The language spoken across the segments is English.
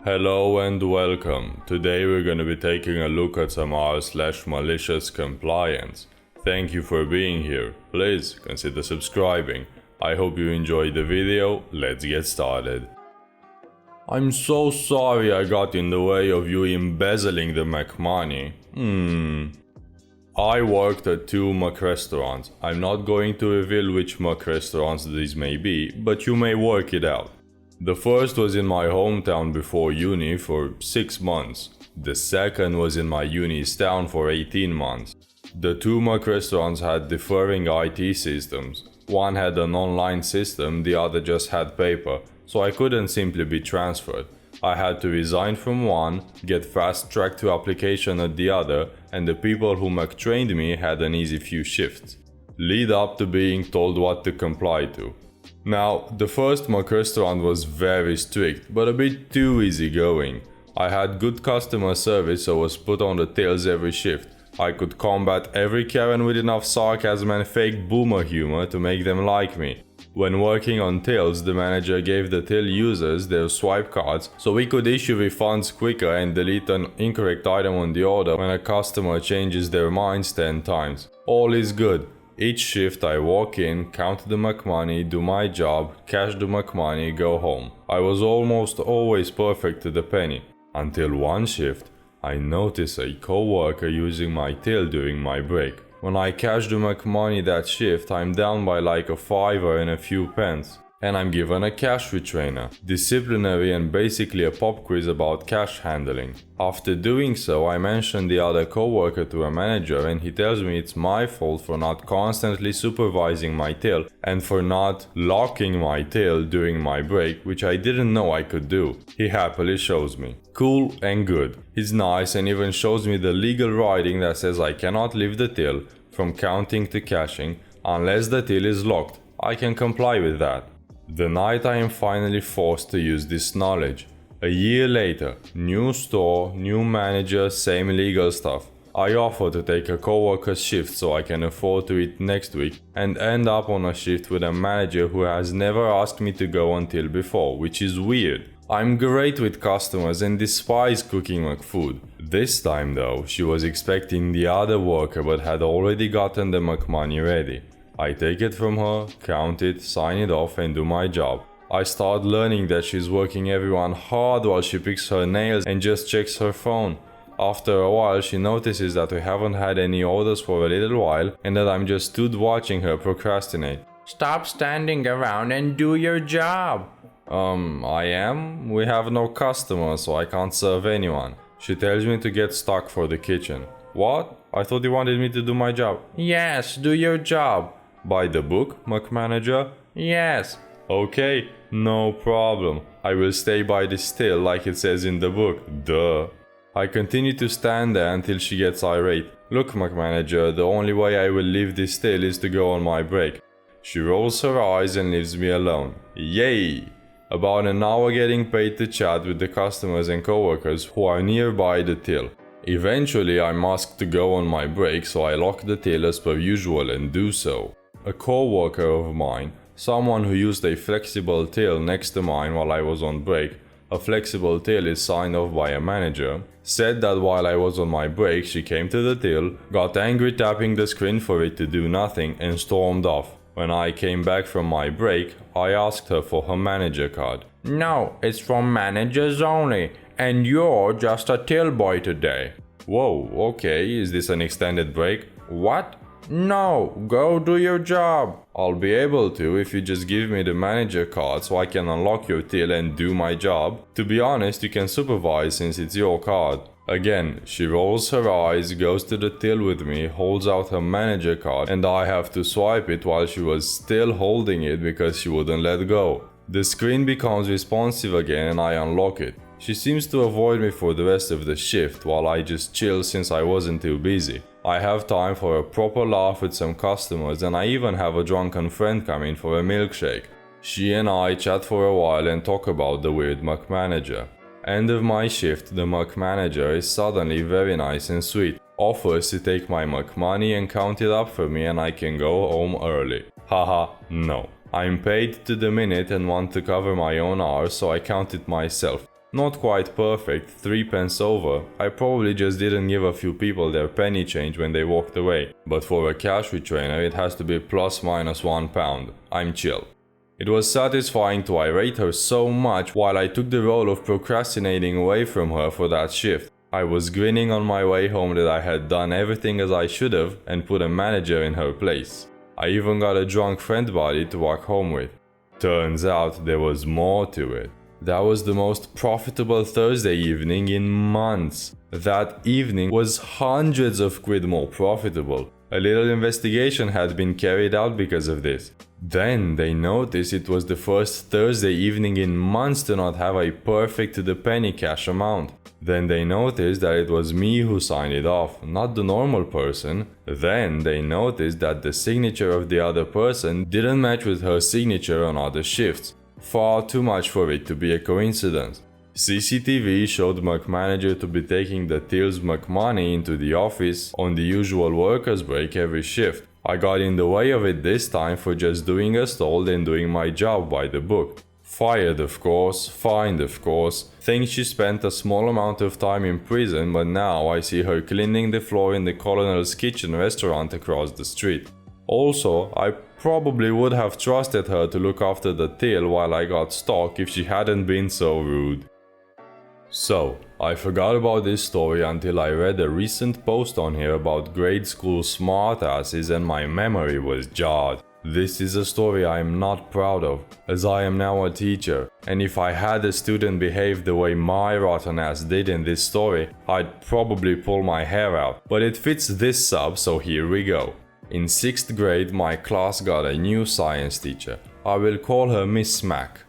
Hello and welcome. Today we're going to be taking a look at some r/malicious compliance. Thank you for being here. Please consider subscribing. I hope you enjoyed the video. Let's get started. I'm so sorry I got in the way of you embezzling the money. I worked at two Mac restaurants. I'm not going to reveal which Mac restaurants these may be, but you may work it out. The first was in my hometown before uni for 6 months. The second was in my uni's town for 18 months. The two Mac restaurants had differing IT systems. One had an online system, the other just had paper, so I couldn't simply be transferred. I had to resign from one, get fast-tracked to application at the other, and the people who Mac trained me had an easy few shifts. Lead up to being told what to comply to. Now, the first Mac restaurant was very strict, but a bit too easygoing. I had good customer service, so was put on the tails every shift. I could combat every Karen with enough sarcasm and fake boomer humor to make them like me. When working on tills, the manager gave the till users their swipe cards so we could issue refunds quicker and delete an incorrect item on the order when a customer changes their minds 10 times. All is good. Each shift I walk in, count the Mac money, do my job, cash the Mac money, go home. I was almost always perfect to the penny. Until one shift, I noticed a co-worker using my till during my break. When I cash the Mac money that shift, I'm down by like a $5 and a few pence. And I'm given a cash retrainer, disciplinary and basically a pop quiz about cash handling. After doing so, I mentioned the other co-worker to a manager and he tells me it's my fault for not constantly supervising my till and for not locking my till during my break, which I didn't know I could do. He happily shows me. Cool and good. He's nice and even shows me the legal writing that says I cannot leave the till from counting to cashing unless the till is locked. I can comply with that. The night I am finally forced to use this knowledge. A year later, new store, new manager, same legal stuff. I offer to take a co-worker's shift so I can afford to eat next week and end up on a shift with a manager who has never asked me to go until before, which is weird. I'm great with customers and despise cooking McFood. This time though, she was expecting the other worker but had already gotten the McMoney ready. I take it from her, count it, sign it off and do my job. I start learning that she's working everyone hard while she picks her nails and just checks her phone. After a while she notices that we haven't had any orders for a little while and that I'm just stood watching her procrastinate. Stop standing around and do your job. I am? We have no customers so I can't serve anyone. She tells me to get stuck for the kitchen. What? I thought you wanted me to do my job. Yes, do your job. By the book, Mac manager? Yes. Okay, no problem. I will stay by this till like it says in the book. Duh. I continue to stand there until she gets irate. Look, Mac manager, the only way I will leave this till is to go on my break. She rolls her eyes and leaves me alone. Yay! About an hour getting paid to chat with the customers and coworkers who are nearby the till. Eventually I'm asked to go on my break, so I lock the till as per usual and do so. A co-worker of mine, someone who used a flexible till next to mine while I was on break, a flexible till is signed off by a manager, said that while I was on my break she came to the till, got angry tapping the screen for it to do nothing and stormed off. When I came back from my break, I asked her for her manager card. No, it's from managers only, and you're just a till boy today. Whoa, okay, is this an extended break? What? No, go do your job. I'll be able to if you just give me the manager card so I can unlock your till and do my job. To be honest, you can supervise since it's your card. Again, she rolls her eyes, goes to the till with me, holds out her manager card and I have to swipe it while she was still holding it because she wouldn't let go. The screen becomes responsive again and I unlock it. She seems to avoid me for the rest of the shift while I just chill since I wasn't too busy. I have time for a proper laugh with some customers and I even have a drunken friend come in for a milkshake. She and I chat for a while and talk about the weird Mac manager. End of my shift, the Mac manager is suddenly very nice and sweet. Offers to take my Mac money and count it up for me and I can go home early. Haha, no. I'm paid to the minute and want to cover my own hours, so I count it myself. Not quite perfect, 3 pence over. I probably just didn't give a few people their penny change when they walked away, but for a cash retrainer it has to be plus minus £1. I'm chill. It was satisfying to irate her so much while I took the role of procrastinating away from her for that shift. I was grinning on my way home that I had done everything as I should have and put a manager in her place. I even got a drunk friend buddy to walk home with. Turns out there was more to it. That was the most profitable Thursday evening in months. That evening was hundreds of quid more profitable. A little investigation had been carried out because of this. Then they noticed it was the first Thursday evening in months to not have a perfect to the penny cash amount. Then they noticed that it was me who signed it off, not the normal person. Then they noticed that the signature of the other person didn't match with her signature on other shifts. Far too much for it to be a coincidence. CCTV showed McManager to be taking the Tills McMoney into the office on the usual workers break every shift. I got in the way of it this time for just doing as told and doing my job by the book. Fired of course, fined of course. Think she spent a small amount of time in prison, but now I see her cleaning the floor in the Colonel's Kitchen restaurant across the street. Also, I probably would have trusted her to look after the till while I got stuck if she hadn't been so rude. So, I forgot about this story until I read a recent post on here about grade school smartasses and my memory was jarred. This is a story I am not proud of, as I am now a teacher, and if I had a student behave the way my rotten ass did in this story, I'd probably pull my hair out, but it fits this sub, so here we go. In 6th grade, my class got a new science teacher. I will call her Miss Smack.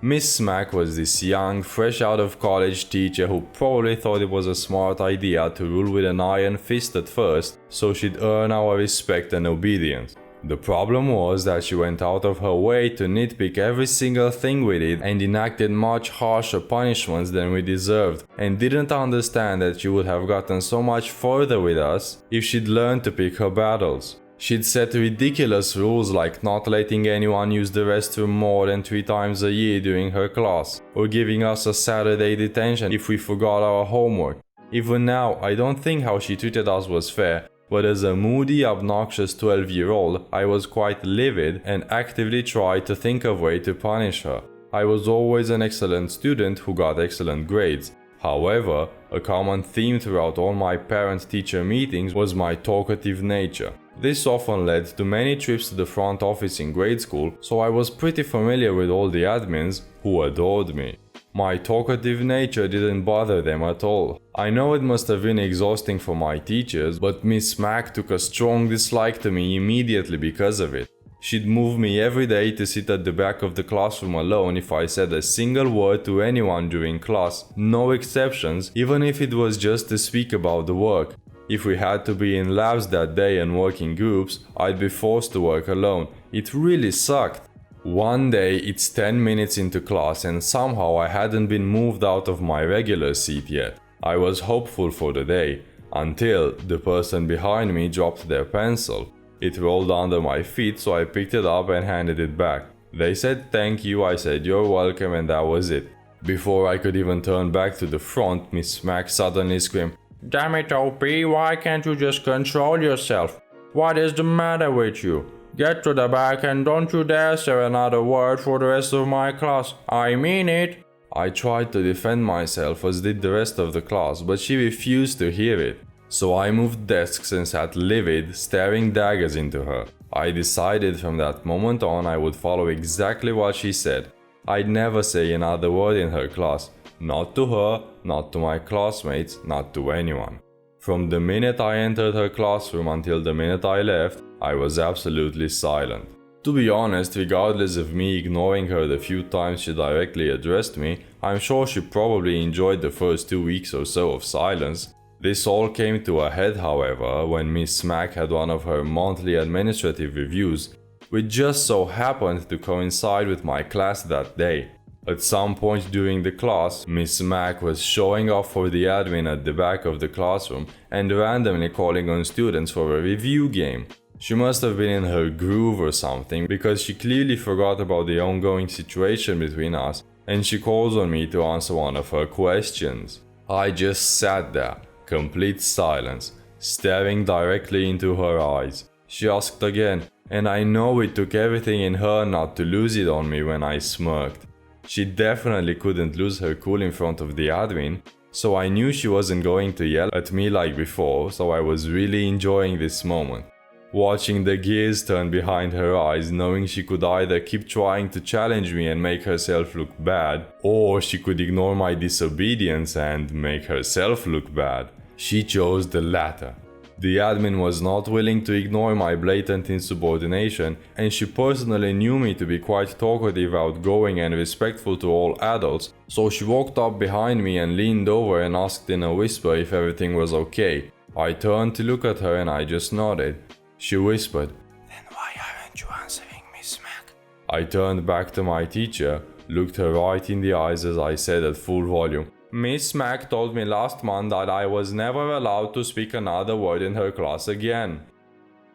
Miss Smack was this young, fresh out of college teacher who probably thought it was a smart idea to rule with an iron fist at first, so she'd earn our respect and obedience. The problem was that she went out of her way to nitpick every single thing we did and enacted much harsher punishments than we deserved, and didn't understand that she would have gotten so much further with us if she'd learned to pick her battles. She'd set ridiculous rules like not letting anyone use the restroom more than 3 times a year during her class, or giving us a Saturday detention if we forgot our homework. Even now, I don't think how she treated us was fair, but as a moody, obnoxious 12-year-old, I was quite livid and actively tried to think of ways to punish her. I was always an excellent student who got excellent grades. However, a common theme throughout all my parent-teacher meetings was my talkative nature. This often led to many trips to the front office in grade school, so I was pretty familiar with all the admins who adored me. My talkative nature didn't bother them at all. I know it must have been exhausting for my teachers, but Miss Smack took a strong dislike to me immediately because of it. She'd move me every day to sit at the back of the classroom alone if I said a single word to anyone during class, no exceptions, even if it was just to speak about the work. If we had to be in labs that day and work in groups, I'd be forced to work alone. It really sucked. One day it's 10 minutes into class and somehow I hadn't been moved out of my regular seat yet. I was hopeful for the day, until the person behind me dropped their pencil. It rolled under my feet, so I picked it up and handed it back. They said thank you, I said you're welcome, and that was it. Before I could even turn back to the front, Miss Smack suddenly screamed, "Damn it, OP, why can't you just control yourself? What is the matter with you? Get to the back and don't you dare say another word for the rest of my class. I mean it." I tried to defend myself, as did the rest of the class, but she refused to hear it. So I moved desks and sat livid, staring daggers into her. I decided from that moment on I would follow exactly what she said. I'd never say another word in her class. Not to her, not to my classmates, not to anyone. From the minute I entered her classroom until the minute I left, I was absolutely silent. To be honest, regardless of me ignoring her the few times she directly addressed me, I'm sure she probably enjoyed the first 2 weeks or so of silence. This all came to a head, however, when Miss Smack had one of her monthly administrative reviews, which just so happened to coincide with my class that day. At some point during the class, Miss Smack was showing off for the admin at the back of the classroom and randomly calling on students for a review game. She must have been in her groove or something, because she clearly forgot about the ongoing situation between us and she calls on me to answer one of her questions. I just sat there, complete silence, staring directly into her eyes. She asked again, and I know it took everything in her not to lose it on me when I smirked. She definitely couldn't lose her cool in front of the admin, so I knew she wasn't going to yell at me like before, so I was really enjoying this moment. Watching the gears turn behind her eyes, knowing she could either keep trying to challenge me and make herself look bad, or she could ignore my disobedience and make herself look bad. She chose the latter. The admin was not willing to ignore my blatant insubordination, and she personally knew me to be quite talkative, outgoing, and respectful to all adults, so she walked up behind me and leaned over and asked in a whisper if everything was okay. I turned to look at her and I just nodded. She whispered, "Then why aren't you answering, Miss Mac?" I turned back to my teacher, looked her right in the eyes as I said at full volume, "Miss Mac told me last month that I was never allowed to speak another word in her class again."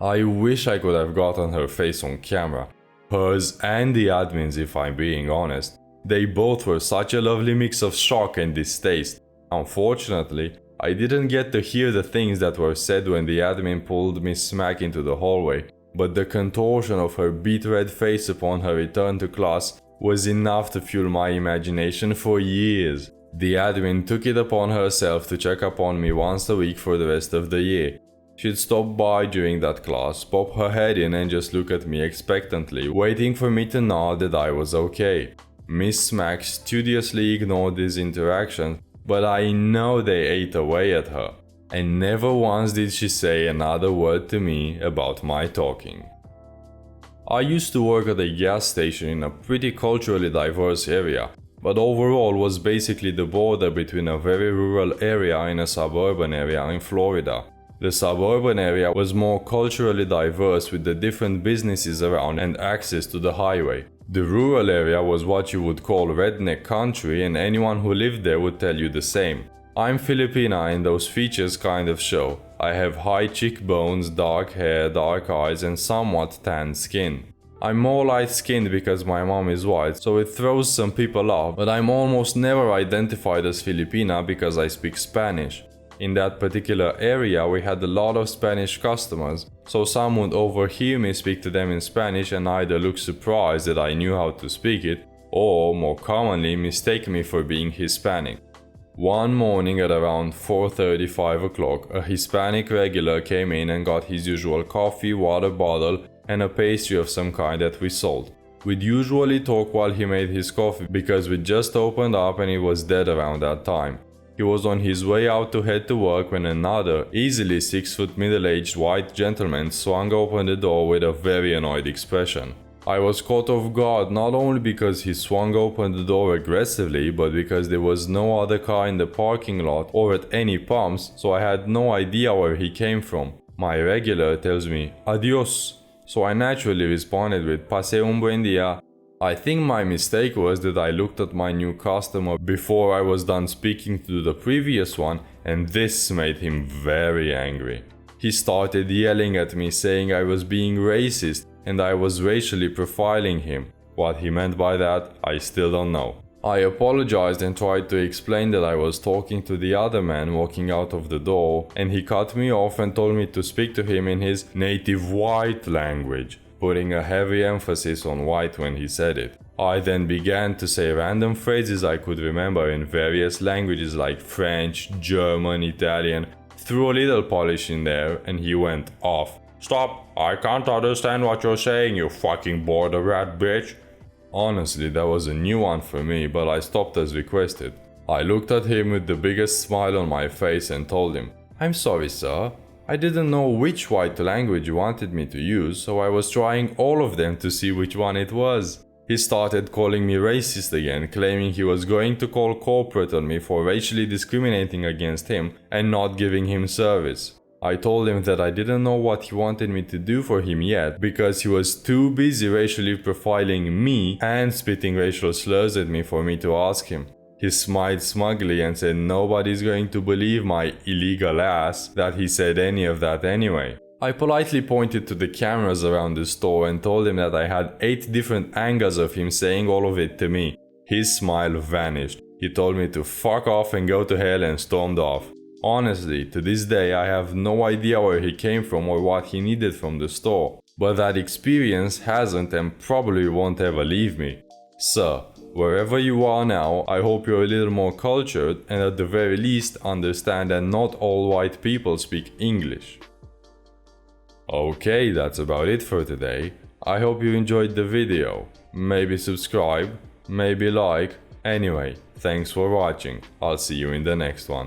I wish I could have gotten her face on camera. Hers and the admin's, if I'm being honest. They both were such a lovely mix of shock and distaste. Unfortunately, I didn't get to hear the things that were said when the admin pulled Miss Mac into the hallway, but the contortion of her beet-red face upon her return to class was enough to fuel my imagination for years. The admin took it upon herself to check upon me once a week for the rest of the year. She'd stop by during that class, pop her head in and just look at me expectantly, waiting for me to nod that I was okay. Miss Mac studiously ignored these interactions, but I know they ate away at her, and never once did she say another word to me about my talking. I used to work at a gas station in a pretty culturally diverse area, but overall was basically the border between a very rural area and a suburban area in Florida. The suburban area was more culturally diverse with the different businesses around and access to the highway. The rural area was what you would call redneck country, and anyone who lived there would tell you the same. I'm Filipina and those features kind of show. I have high cheekbones, dark hair, dark eyes and somewhat tanned skin. I'm more light-skinned because my mom is white, so it throws some people off, but I'm almost never identified as Filipina because I speak Spanish. In that particular area, we had a lot of Spanish customers, so some would overhear me speak to them in Spanish and either look surprised that I knew how to speak it, or, more commonly, mistake me for being Hispanic. One morning at around 4:35 o'clock, a Hispanic regular came in and got his usual coffee, water bottle, and a pastry of some kind that we sold. We'd usually talk while he made his coffee because we'd just opened up and it was dead around that time. He was on his way out to head to work when another, easily 6-foot middle-aged white gentleman swung open the door with a very annoyed expression. I was caught off guard not only because he swung open the door aggressively, but because there was no other car in the parking lot or at any pumps, so I had no idea where he came from. My regular tells me, "Adios," so I naturally responded with "Pase un buen día." I think my mistake was that I looked at my new customer before I was done speaking to the previous one, and this made him very angry. He started yelling at me saying I was being racist and I was racially profiling him. What he meant by that, I still don't know. I apologized and tried to explain that I was talking to the other man walking out of the door, and he cut me off and told me to speak to him in his native white language, putting a heavy emphasis on white when he said it. I then began to say random phrases I could remember in various languages like French, German, Italian, threw a little polish in there, and he went off. "Stop! I can't understand what you're saying, you fucking border rat bitch!" Honestly, that was a new one for me, but I stopped as requested. I looked at him with the biggest smile on my face and told him, "I'm sorry, sir. I didn't know which white language you wanted me to use, so I was trying all of them to see which one it was." He started calling me racist again, claiming he was going to call corporate on me for racially discriminating against him and not giving him service. I told him that I didn't know what he wanted me to do for him yet because he was too busy racially profiling me and spitting racial slurs at me for me to ask him. He smiled smugly and said nobody's going to believe my illegal ass that he said any of that anyway. I politely pointed to the cameras around the store and told him that I had 8 different angles of him saying all of it to me. His smile vanished. He told me to fuck off and go to hell and stormed off. Honestly, to this day I have no idea where he came from or what he needed from the store, but that experience hasn't and probably won't ever leave me. Sir, wherever you are now, I hope you're a little more cultured and at the very least understand that not all white people speak English. Okay, that's about it for today. I hope you enjoyed the video. Maybe subscribe, maybe like. Anyway, thanks for watching. I'll see you in the next one.